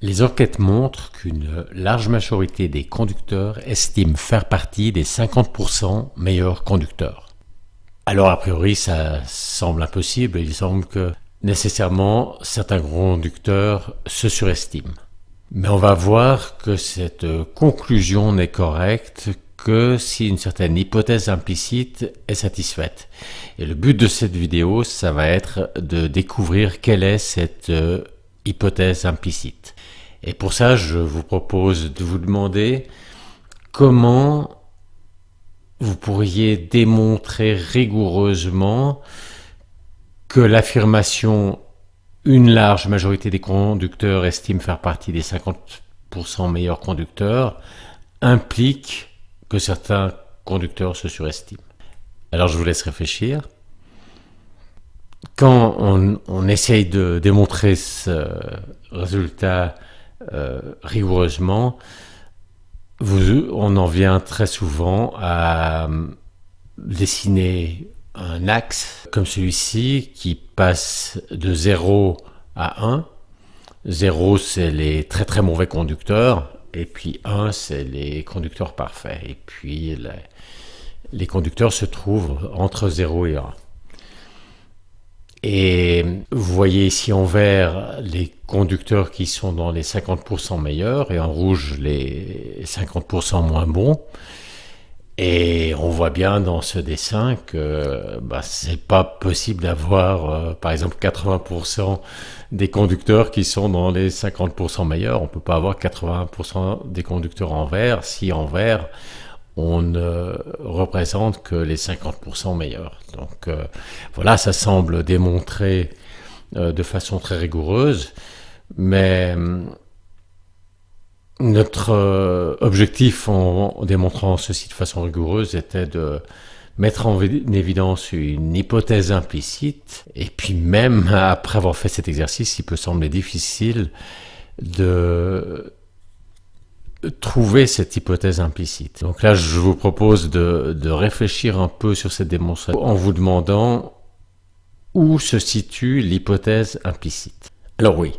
Les enquêtes montrent qu'une large majorité des conducteurs estiment faire partie des 50% meilleurs conducteurs. Alors a priori ça semble impossible, il semble que nécessairement certains conducteurs se surestiment. Mais on va voir que cette conclusion n'est correcte que si une certaine hypothèse implicite est satisfaite. Et le but de cette vidéo, ça va être de découvrir quelle est cette hypothèse implicite. Et pour ça, je vous propose de vous demander comment vous pourriez démontrer rigoureusement que l'affirmation « une large majorité des conducteurs estiment faire partie des 50% meilleurs conducteurs » implique que certains conducteurs se surestiment. Alors je vous laisse réfléchir. Quand on essaye de démontrer ce résultat rigoureusement, on en vient très souvent à dessiner un axe comme celui-ci qui passe de 0 à 1. 0, c'est les très très mauvais conducteurs, et puis 1, c'est les conducteurs parfaits. Et puis les conducteurs se trouvent entre 0 et 1. Et vous voyez ici en vert les conducteurs qui sont dans les 50% meilleurs et en rouge les 50% moins bons. Et on voit bien dans ce dessin que c'est pas possible d'avoir par exemple 80% des conducteurs qui sont dans les 50% meilleurs. On peut pas avoir 80% des conducteurs en vert si en vert on ne représente que les 50% meilleurs. Donc voilà, ça semble démontrer de façon très rigoureuse, mais notre objectif en démontrant ceci de façon rigoureuse était de mettre en évidence une hypothèse implicite, et puis même après avoir fait cet exercice, il peut sembler difficile de trouver cette hypothèse implicite. Donc là, je vous propose de réfléchir un peu sur cette démonstration en vous demandant où se situe l'hypothèse implicite. Alors oui,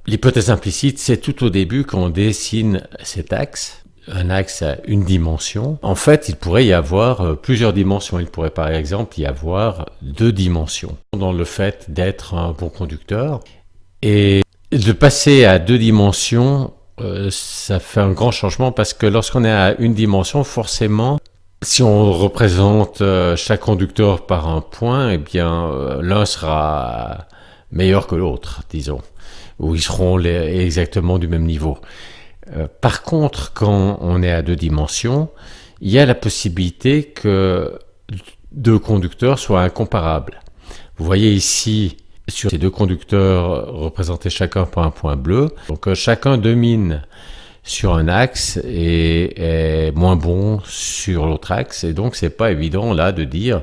l'hypothèse implicite, c'est tout au début quand on dessine cet axe, un axe à une dimension. En fait, il pourrait y avoir plusieurs dimensions. Il pourrait par exemple y avoir 2 dimensions dans le fait d'être un bon conducteur. Et de passer à 2 dimensions, ça fait un grand changement parce que lorsqu'on est à une dimension, forcément, si on représente chaque conducteur par un point, eh bien, l'un sera meilleur que l'autre, disons, ou ils seront exactement du même niveau. Par contre, quand on est à 2 dimensions, il y a la possibilité que 2 conducteurs soient incomparables. Vous voyez ici, sur ces 2 conducteurs représentés chacun par un point bleu, donc chacun domine sur un axe et est moins bon sur l'autre axe, et donc c'est pas évident là de dire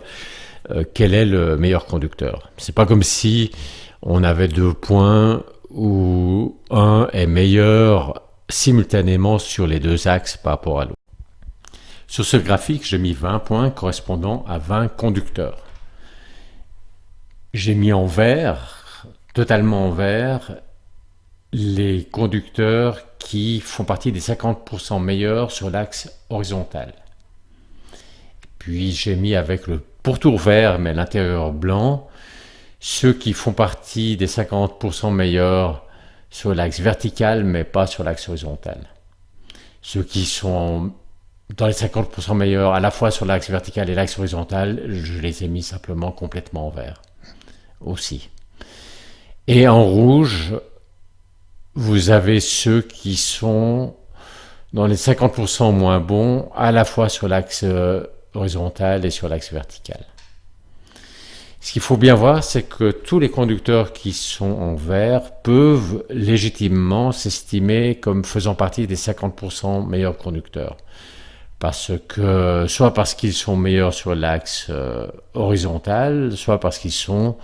quel est le meilleur conducteur. C'est pas comme si on avait 2 points où un est meilleur simultanément sur les 2 axes par rapport à l'autre. Sur ce graphique, j'ai mis 20 points correspondant à 20 conducteurs. J'ai mis en vert, totalement en vert, les conducteurs qui font partie des 50% meilleurs sur l'axe horizontal. Puis j'ai mis avec le pourtour vert, mais l'intérieur blanc, ceux qui font partie des 50% meilleurs sur l'axe vertical, mais pas sur l'axe horizontal. Ceux qui sont dans les 50% meilleurs à la fois sur l'axe vertical et l'axe horizontal, je les ai mis simplement complètement en vert aussi. Et en rouge, vous avez ceux qui sont dans les 50% moins bons à la fois sur l'axe horizontal et sur l'axe vertical. Ce qu'il faut bien voir, c'est que tous les conducteurs qui sont en vert peuvent légitimement s'estimer comme faisant partie des 50% meilleurs conducteurs. Soit parce qu'ils sont meilleurs sur l'axe horizontal, soit parce qu'ils sont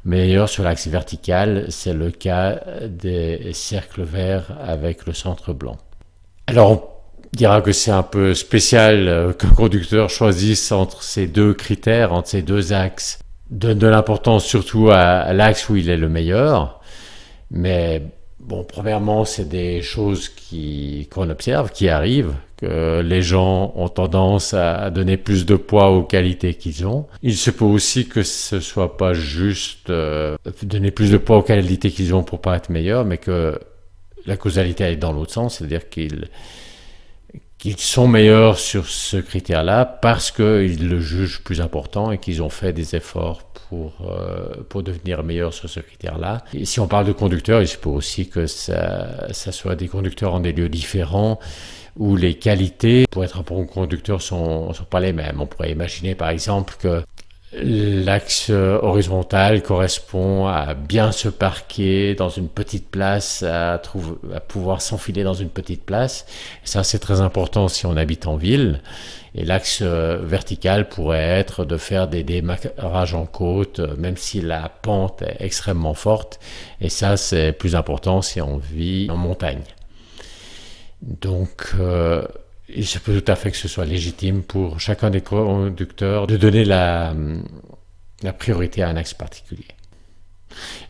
meilleurs sur l'axe vertical. C'est le cas des cercles verts avec le centre blanc. Alors on dira que c'est un peu spécial qu'un conducteur choisisse entre ces 2 critères, entre ces 2 axes. Donne de l'importance surtout à l'axe où il est le meilleur, mais Bon, premièrement, c'est des choses qu'on observe, qui arrivent, que les gens ont tendance à donner plus de poids aux qualités qu'ils ont. Il se peut aussi que ce soit pas juste donner plus de poids aux qualités qu'ils ont pour paraître meilleurs, mais que la causalité est dans l'autre sens, c'est-à-dire qu'ils sont meilleurs sur ce critère-là parce qu'ils le jugent plus important et qu'ils ont fait des efforts pour devenir meilleurs sur ce critère-là. Et si on parle de conducteurs, il se peut aussi que ça soit des conducteurs en des lieux différents où les qualités pour être un bon conducteur sont pas les mêmes. On pourrait imaginer par exemple que l'axe horizontal correspond à bien se parquer dans une petite place, à pouvoir s'enfiler dans une petite place. Et ça, c'est très important si on habite en ville. Et l'axe vertical pourrait être de faire des démarrages en côte, même si la pente est extrêmement forte. Et ça, c'est plus important si on vit en montagne. Donc, il se peut tout à fait que ce soit légitime pour chacun des conducteurs de donner la priorité à un axe particulier.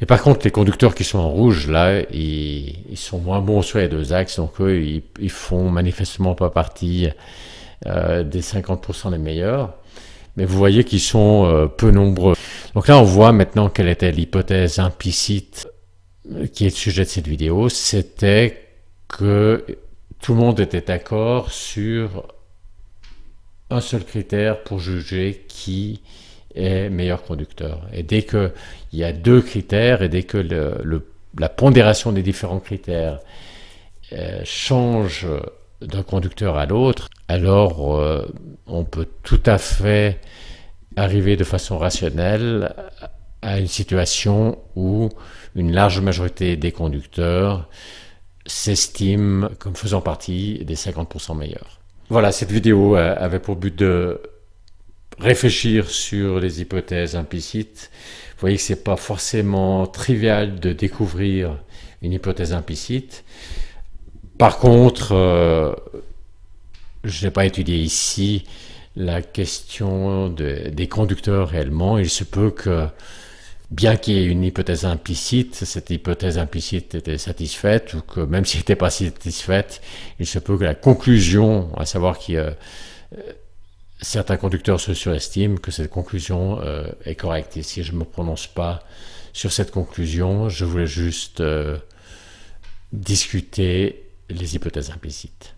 Et par contre, les conducteurs qui sont en rouge, là, ils sont moins bons sur les deux axes, donc eux, ils font manifestement pas partie des 50% des meilleurs. Mais vous voyez qu'ils sont peu nombreux. Donc là, on voit maintenant quelle était l'hypothèse implicite qui est le sujet de cette vidéo. C'était que tout le monde était d'accord sur un seul critère pour juger qui est meilleur conducteur. Et dès qu'il y a deux critères et dès que la pondération des différents critères change d'un conducteur à l'autre, alors on peut tout à fait arriver de façon rationnelle à une situation où une large majorité des conducteurs s'estiment comme faisant partie des 50% meilleurs. Voilà, cette vidéo avait pour but de réfléchir sur les hypothèses implicites. Vous voyez que c'est pas forcément trivial de découvrir une hypothèse implicite. Par contre, je n'ai pas étudié ici la question des conducteurs réellement. Il se peut que, bien qu'il y ait une hypothèse implicite, cette hypothèse implicite était satisfaite, ou que même si elle n'était pas satisfaite, il se peut que la conclusion, à savoir que certains conducteurs se surestiment, que cette conclusion est correcte. Et si je ne me prononce pas sur cette conclusion, je voulais juste discuter les hypothèses implicites.